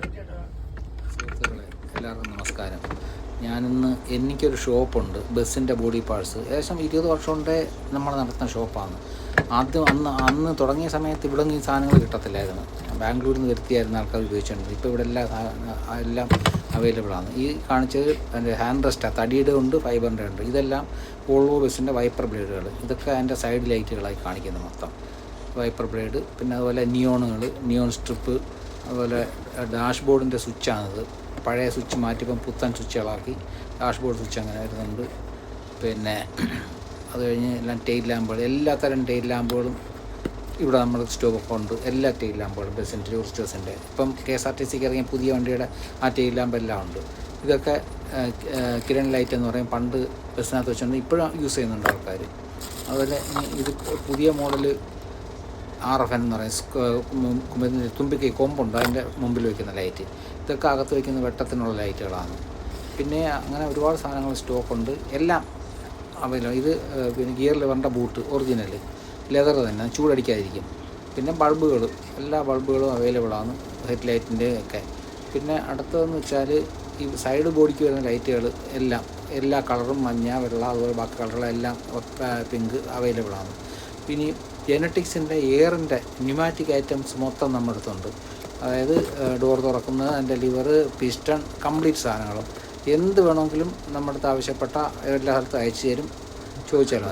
സുഹൃത്തുക്കളെ, എല്ലാവർക്കും നമസ്കാരം. ഞാനിന്ന് എനിക്കൊരു ഷോപ്പുണ്ട്, ബസ്സിൻ്റെ ബോഡി പാർട്സ്. ഏകദേശം 20 വർഷം കൊണ്ടേ നമ്മൾ നടത്തുന്ന ഷോപ്പാണ്. അന്ന് തുടങ്ങിയ സമയത്ത് ഇവിടെ നിന്ന് ഈ സാധനങ്ങൾ കിട്ടത്തില്ലായിരുന്നു. ബാംഗ്ലൂരിൽ നിന്ന് വരുത്തിയായിരുന്നു ആൾക്കാർ ഉപയോഗിച്ചുകൊണ്ട്. ഇപ്പോൾ ഇവിടെ എല്ലാം അവൈലബിളാണ്. ഈ കാണിച്ചത് എൻ്റെ ഹാൻഡ് റെസ്റ്റാണ്. തടിയുടെ ഉണ്ട്, ഫൈബറിൻ്റെ ഉണ്ട്. ഇതെല്ലാം വോൾവോ ബസ്സിൻ്റെ വൈപ്പർ ബ്ലേഡുകൾ. ഇതൊക്കെ അതിൻ്റെ സൈഡ് ലൈറ്റുകളായി കാണിക്കുന്നത് മൊത്തം വൈപ്പർ ബ്ലേഡ്. പിന്നെ അതുപോലെ നിയോൺ സ്ട്രിപ്പ്, അതുപോലെ ഡാഷ്ബോർഡിൻ്റെ സ്വിച്ചാണിത്. പഴയ സ്വിച്ച് മാറ്റിയപ്പം പുത്തൻ സ്വിച്ചുകളാക്കി ഡാഷ്ബോർഡ് സ്വിച്ച് അങ്ങനെ വരുന്നുണ്ട്. പിന്നെ അത് കഴിഞ്ഞ് എല്ലാം ടെയിൽ ലാമ്പുകൾ, എല്ലാ തരം ടെയിൽ ലാമ്പുകളും ഇവിടെ നമ്മൾ സ്റ്റോക്ക് ഉണ്ട്. എല്ലാ ടെയിൽ ലാമ്പുകളും ബസ്സിൻ്റെ, ടൂറിസ്റ്റ് ബസ്സിൻ്റെ. ഇപ്പം KSRTC ഇറങ്ങിയ പുതിയ വണ്ടിയുടെ ആ ടെയിൽ ലാമ്പ് എല്ലാം ഉണ്ട്. ഇതൊക്കെ കിരൺ ലൈറ്റ് എന്ന് പറയും. പണ്ട് ബസ്സിനകത്ത് വെച്ചുകൊണ്ട് ഇപ്പോഴും യൂസ് ചെയ്യുന്നുണ്ട് ആൾക്കാർ. അതുപോലെ ഇത് പുതിയ മോഡൽ RFN എന്ന് പറയും. തുമ്പിക്ക് കൊമ്പുണ്ട്, അതിൻ്റെ മുമ്പിൽ വയ്ക്കുന്ന ലൈറ്റ്. ഇതൊക്കെ അകത്ത് വയ്ക്കുന്ന വെട്ടത്തിനുള്ള ലൈറ്റുകളാണ്. പിന്നെ അങ്ങനെ ഒരുപാട് സാധനങ്ങൾ സ്റ്റോക്കുണ്ട്. എല്ലാം അവൈലബിൾ. ഇത് പിന്നെ ഗിയർ ലിവറിൻ്റെ ബൂട്ട് ഒറിജിനൽ ലെതർ തന്നെ, ചൂടടിക്കാതിരിക്കും. പിന്നെ ബൾബുകൾ, എല്ലാ ബൾബുകളും അവൈലബിളാണ്, ഹെഡ് ലൈറ്റിൻ്റെ ഒക്കെ. പിന്നെ അടുത്തതെന്ന് വെച്ചാൽ ഈ സൈഡ് ബോഡിക്ക് വരുന്ന ലൈറ്റുകൾ എല്ലാ കളറും, മഞ്ഞ, വെള്ള, അതുപോലെ ബാക്കി കളറുകളെല്ലാം പിങ്ക് അവൈലബിളാണ്. പിന്നെ ജെനറ്റിക്സിൻ്റെ എയറിൻ്റെ ന്യൂമാറ്റിക് ഐറ്റംസ് മൊത്തം നമ്മുടെ അടുത്തുണ്ട്. അതായത് ഡോർ തുറക്കുന്നത്, അതിൻ്റെ ലിവർ, പിസ്റ്റൺ, കംപ്ലീറ്റ് സാധനങ്ങളും എന്ത് വേണമെങ്കിലും നമ്മുടെ അടുത്ത് ആവശ്യപ്പെട്ട എല്ലാ സ്ഥലത്തും അയച്ചു തരും. ചോദിച്ചാൽ